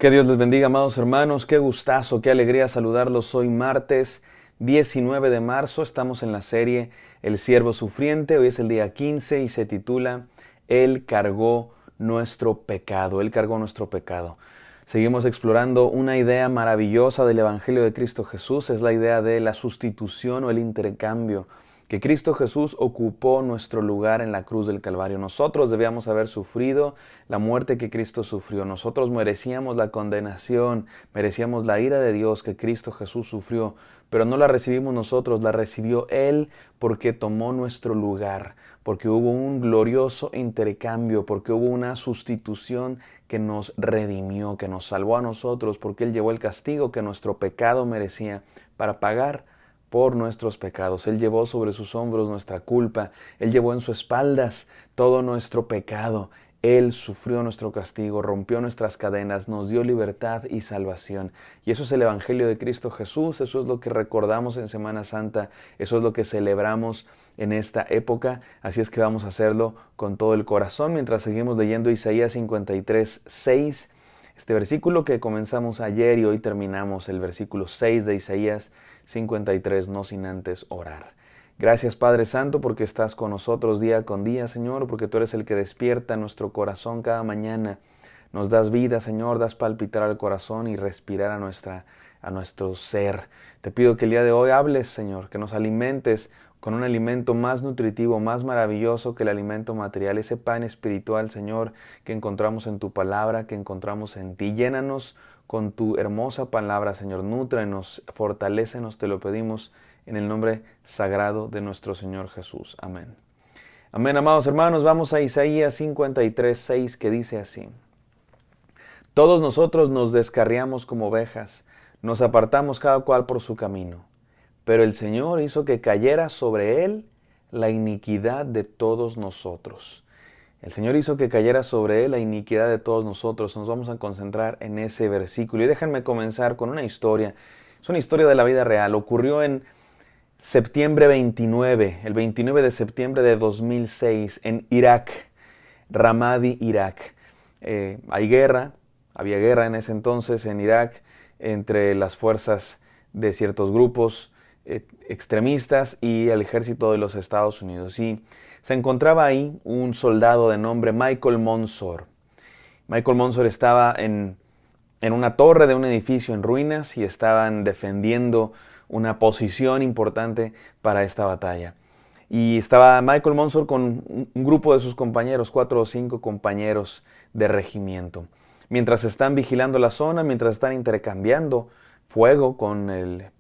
Que Dios les bendiga, amados hermanos. Qué gustazo, qué alegría saludarlos. Hoy martes 19 de marzo. Estamos en la serie El siervo sufriente. Hoy es el día 15 y se titula Él cargó nuestro pecado. Él cargó nuestro pecado. Seguimos explorando una idea maravillosa del Evangelio de Cristo Jesús. Es la idea de la sustitución o el intercambio. Que Cristo Jesús ocupó nuestro lugar en la cruz del Calvario. Nosotros debíamos haber sufrido la muerte que Cristo sufrió. Nosotros merecíamos la condenación, merecíamos la ira de Dios que Cristo Jesús sufrió, pero no la recibimos nosotros, la recibió Él porque tomó nuestro lugar, porque hubo un glorioso intercambio, porque hubo una sustitución que nos redimió, que nos salvó a nosotros, porque Él llevó el castigo que nuestro pecado merecía para pagar por nuestros pecados. Él llevó sobre sus hombros nuestra culpa. Él llevó en sus espaldas todo nuestro pecado. Él sufrió nuestro castigo, rompió nuestras cadenas, nos dio libertad y salvación. Y eso es el Evangelio de Cristo Jesús. Eso es lo que recordamos en Semana Santa. Eso es lo que celebramos en esta época. Así es que vamos a hacerlo con todo el corazón mientras seguimos leyendo Isaías 53:6. Este versículo que comenzamos ayer y hoy terminamos el versículo 6 de Isaías 53, no sin antes orar. Gracias Padre Santo porque estás con nosotros día con día, Señor, porque tú eres el que despierta nuestro corazón cada mañana. Nos das vida, Señor, das palpitar al corazón y respirar a nuestro ser. Te pido que el día de hoy hables, Señor, que nos alimentes con un alimento más nutritivo, más maravilloso que el alimento material, ese pan espiritual, Señor, que encontramos en tu palabra, que encontramos en ti. Llénanos con tu hermosa palabra, Señor. Nútrenos, fortalécenos, te lo pedimos en el nombre sagrado de nuestro Señor Jesús. Amén. Amén, amados hermanos. Vamos a Isaías 53:6, que dice así. Todos nosotros nos descarriamos como ovejas, nos apartamos cada cual por su camino. Pero el Señor hizo que cayera sobre él la iniquidad de todos nosotros. El Señor hizo que cayera sobre él la iniquidad de todos nosotros. Nos vamos a concentrar en ese versículo. Y déjenme comenzar con una historia. Es una historia de la vida real. Ocurrió en septiembre 29, el 29 de septiembre de 2006, en Irak, Ramadi, Irak. Había guerra en ese entonces en Irak entre las fuerzas de ciertos grupos extremistas y el ejército de los Estados Unidos. Y se encontraba ahí un soldado de nombre Michael Monsor. Michael Monsor estaba en una torre de un edificio en ruinas y estaban defendiendo una posición importante para esta batalla. Y estaba Michael Monsor con un grupo de sus compañeros, 4 o 5 compañeros de regimiento. Mientras están vigilando la zona, mientras están intercambiando fuego con el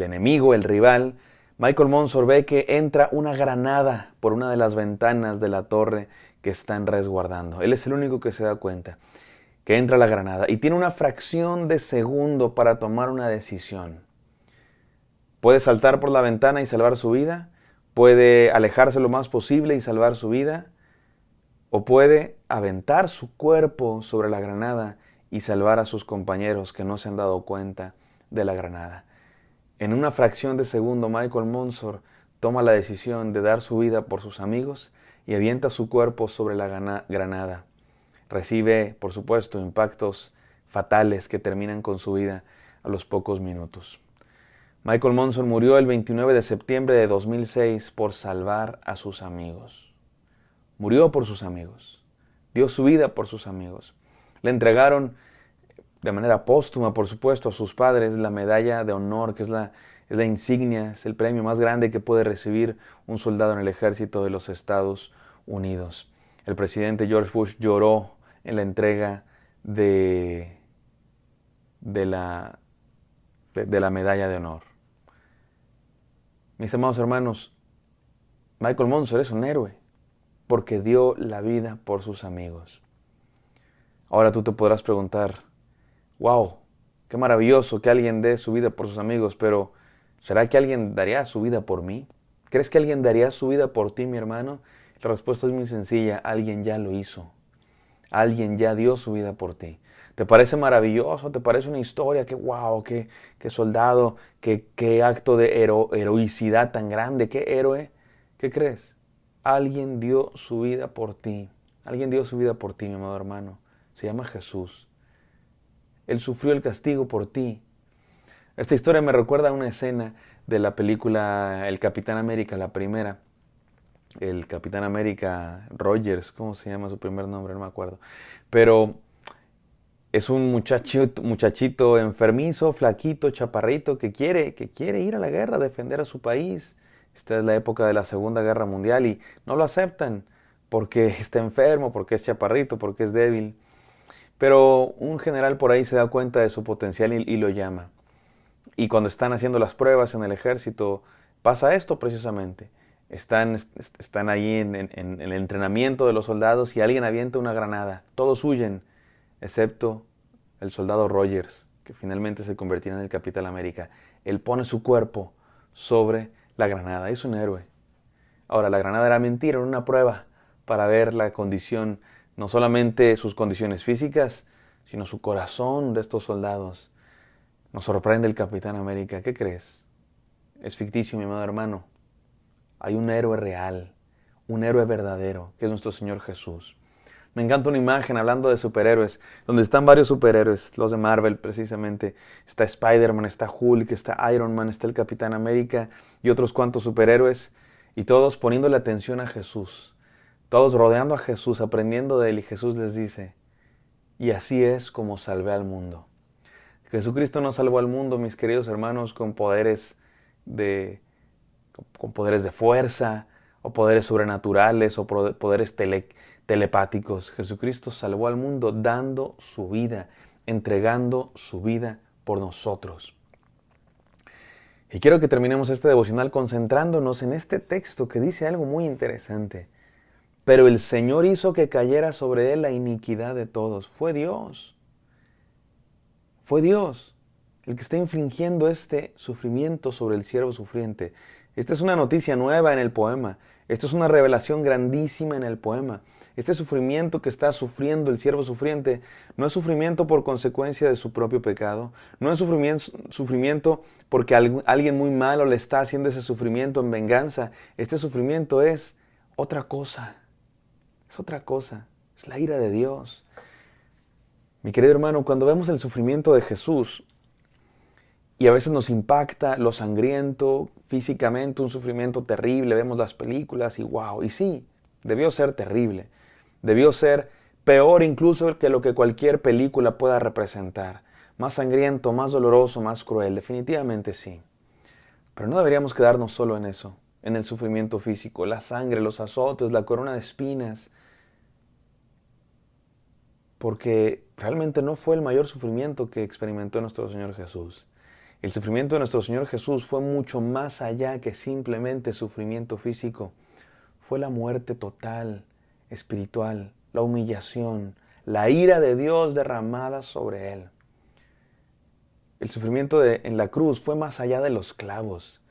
enemigo, el rival, Michael Monsor ve que entra una granada por una de las ventanas de la torre que están resguardando. Él es el único que se da cuenta que entra la granada y tiene una fracción de segundo para tomar una decisión. Puede saltar por la ventana y salvar su vida, puede alejarse lo más posible y salvar su vida, o puede aventar su cuerpo sobre la granada y salvar a sus compañeros que no se han dado cuenta de la granada. En una fracción de segundo, Michael Monsor toma la decisión de dar su vida por sus amigos y avienta su cuerpo sobre la granada. Recibe, por supuesto, impactos fatales que terminan con su vida a los pocos minutos. Michael Monsor murió el 29 de septiembre de 2006 por salvar a sus amigos. Murió por sus amigos. Dio su vida por sus amigos. Le entregaron de manera póstuma, por supuesto, a sus padres la medalla de honor, que es la insignia, es el premio más grande que puede recibir un soldado en el ejército de los Estados Unidos. El presidente George Bush lloró en la entrega de la medalla de honor. Mis amados hermanos, Michael Monsor es un héroe porque dio la vida por sus amigos. Ahora tú te podrás preguntar, wow, qué maravilloso que alguien dé su vida por sus amigos, pero ¿será que alguien daría su vida por mí? ¿Crees que alguien daría su vida por ti, mi hermano? La respuesta es muy sencilla, alguien ya lo hizo. Alguien ya dio su vida por ti. ¿Te parece maravilloso? ¿Te parece una historia? ¡Qué wow! ¡Qué soldado! ¡Qué acto de heroicidad tan grande! ¡Qué héroe! ¿Qué crees? Alguien dio su vida por ti. Alguien dio su vida por ti, mi amado hermano. Se llama Jesús. Él sufrió el castigo por ti. Esta historia me recuerda a una escena de la película El Capitán América, la primera. El Capitán América Rogers, ¿cómo se llama su primer nombre? No me acuerdo. Pero es un muchachito enfermizo, flaquito, chaparrito, que quiere ir a la guerra, a defender a su país. Esta es la época de la Segunda Guerra Mundial y no lo aceptan porque está enfermo, porque es chaparrito, porque es débil. Pero un general por ahí se da cuenta de su potencial y lo llama. Y cuando están haciendo las pruebas en el ejército, pasa esto precisamente. Están ahí en el entrenamiento de los soldados y alguien avienta una granada. Todos huyen, excepto el soldado Rogers, que finalmente se convertirá en el Capitán América. Él pone su cuerpo sobre la granada. Es un héroe. Ahora, la granada era mentira, era una prueba para ver la condición, no solamente sus condiciones físicas, sino su corazón de estos soldados. Nos sorprende el Capitán América. ¿Qué crees? Es ficticio, mi amado hermano. Hay un héroe real, un héroe verdadero, que es nuestro Señor Jesús. Me encanta una imagen hablando de superhéroes, donde están varios superhéroes, los de Marvel precisamente. Está Spider-Man, está Hulk, está Iron Man, está el Capitán América y otros cuantos superhéroes. Y todos poniéndole atención a Jesús. Todos rodeando a Jesús, aprendiendo de Él. Y Jesús les dice, y así es como salvé al mundo. Jesucristo no salvó al mundo, mis queridos hermanos, con poderes de fuerza, o poderes sobrenaturales, o poderes telepáticos. Jesucristo salvó al mundo dando su vida, entregando su vida por nosotros. Y quiero que terminemos este devocional concentrándonos en este texto que dice algo muy interesante. Pero el Señor hizo que cayera sobre él la iniquidad de todos. Fue Dios. Fue Dios el que está infligiendo este sufrimiento sobre el siervo sufriente. Esta es una noticia nueva en el poema. Esto es una revelación grandísima en el poema. Este sufrimiento que está sufriendo el siervo sufriente no es sufrimiento por consecuencia de su propio pecado. No es sufrimiento porque alguien muy malo le está haciendo ese sufrimiento en venganza. Este sufrimiento es otra cosa. Es otra cosa. Es la ira de Dios. Mi querido hermano, cuando vemos el sufrimiento de Jesús, y a veces nos impacta lo sangriento, físicamente, un sufrimiento terrible, vemos las películas y wow, y sí, debió ser terrible. Debió ser peor incluso que lo que cualquier película pueda representar. Más sangriento, más doloroso, más cruel, definitivamente sí. Pero no deberíamos quedarnos solo en eso, en el sufrimiento físico, la sangre, los azotes, la corona de espinas. Porque realmente no fue el mayor sufrimiento que experimentó nuestro Señor Jesús. El sufrimiento de nuestro Señor Jesús fue mucho más allá que simplemente sufrimiento físico. Fue la muerte total, espiritual, la humillación, la ira de Dios derramada sobre Él. El sufrimiento en la cruz fue más allá de los clavos.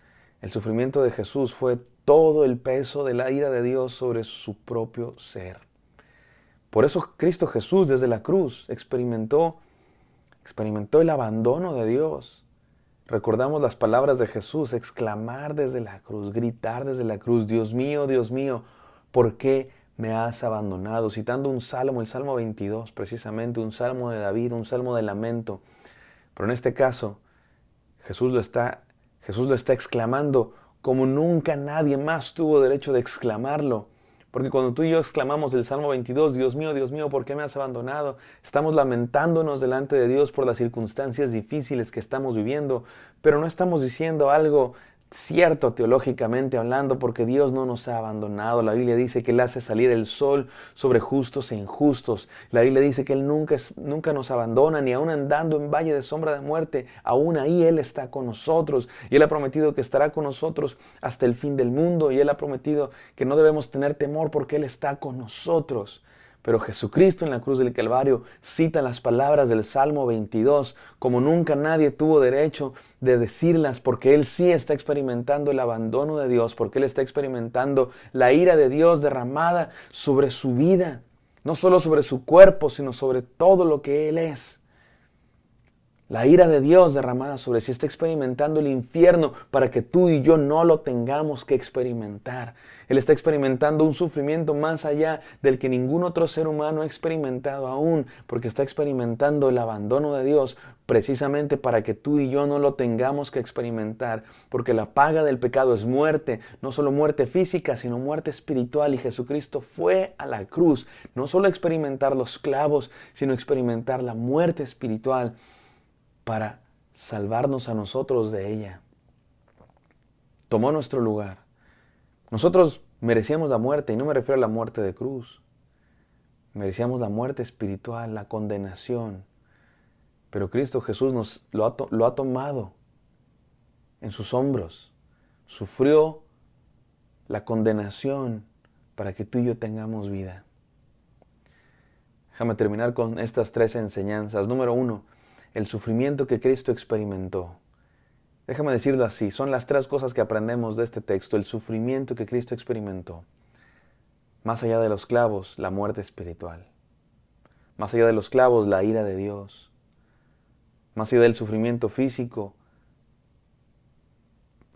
El sufrimiento de Jesús fue todo el peso de la ira de Dios sobre su propio ser. Por eso Cristo Jesús desde la cruz experimentó el abandono de Dios. Recordamos las palabras de Jesús, exclamar desde la cruz, gritar desde la cruz, Dios mío, ¿por qué me has abandonado? Citando un salmo, el Salmo 22, precisamente, un salmo de David, un salmo de lamento. Pero en este caso, Jesús lo está exclamando como nunca nadie más tuvo derecho de exclamarlo. Porque cuando tú y yo exclamamos el Salmo 22, Dios mío, ¿por qué me has abandonado? Estamos lamentándonos delante de Dios por las circunstancias difíciles que estamos viviendo, pero no estamos diciendo algo cierto teológicamente hablando, porque Dios no nos ha abandonado. La Biblia dice que Él hace salir el sol sobre justos e injustos. La Biblia dice que Él nunca nos abandona, ni aun andando en valle de sombra de muerte, aún ahí Él está con nosotros. Y Él ha prometido que estará con nosotros hasta el fin del mundo. Y Él ha prometido que no debemos tener temor porque Él está con nosotros. Pero Jesucristo en la cruz del Calvario cita las palabras del Salmo 22 como nunca nadie tuvo derecho de decirlas, porque Él sí está experimentando el abandono de Dios, porque Él está experimentando la ira de Dios derramada sobre su vida, no solo sobre su cuerpo, sino sobre todo lo que Él es. la ira de Dios derramada sobre sí, está experimentando el infierno para que tú y yo no lo tengamos que experimentar. Él está experimentando un sufrimiento más allá del que ningún otro ser humano ha experimentado aún, porque está experimentando el abandono de Dios precisamente para que tú y yo no lo tengamos que experimentar, porque la paga del pecado es muerte, no solo muerte física, sino muerte espiritual, y Jesucristo fue a la cruz, no solo a experimentar los clavos, sino a experimentar la muerte espiritual, para salvarnos a nosotros de ella. Tomó nuestro lugar. Nosotros merecíamos la muerte, y no me refiero a la muerte de cruz. Merecíamos la muerte espiritual, la condenación. Pero Cristo Jesús nos lo ha tomado en sus hombros. Sufrió la condenación para que tú y yo tengamos vida. Déjame terminar con estas 3 enseñanzas. Número 1, el sufrimiento que Cristo experimentó. Déjame decirlo así, son las 3 cosas que aprendemos de este texto. El sufrimiento que Cristo experimentó. Más allá de los clavos, la muerte espiritual. Más allá de los clavos, la ira de Dios. Más allá del sufrimiento físico,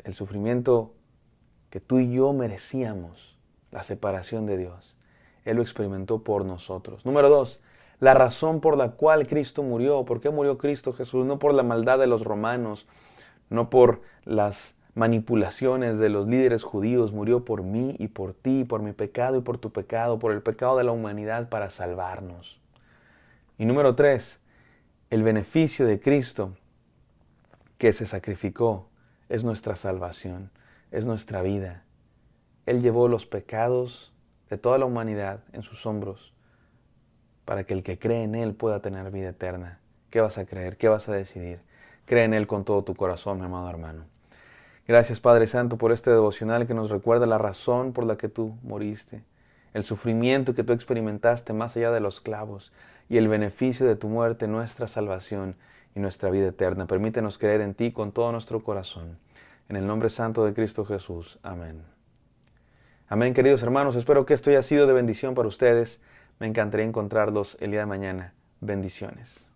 el sufrimiento que tú y yo merecíamos, la separación de Dios. Él lo experimentó por nosotros. Número 2, la razón por la cual Cristo murió. ¿Por qué murió Cristo Jesús? No por la maldad de los romanos, no por las manipulaciones de los líderes judíos. Murió por mí y por ti, por mi pecado y por tu pecado, por el pecado de la humanidad para salvarnos. Y número 3, el beneficio de Cristo que se sacrificó es nuestra salvación, es nuestra vida. Él llevó los pecados de toda la humanidad en sus hombros para que el que cree en Él pueda tener vida eterna. ¿Qué vas a creer? ¿Qué vas a decidir? Cree en Él con todo tu corazón, mi amado hermano. Gracias, Padre Santo, por este devocional que nos recuerda la razón por la que tú moriste, el sufrimiento que tú experimentaste más allá de los clavos y el beneficio de tu muerte, nuestra salvación y nuestra vida eterna. Permítenos creer en ti con todo nuestro corazón. En el nombre santo de Cristo Jesús. Amén. Amén, queridos hermanos. Espero que esto haya sido de bendición para ustedes. Me encantaría encontrarlos el día de mañana. Bendiciones.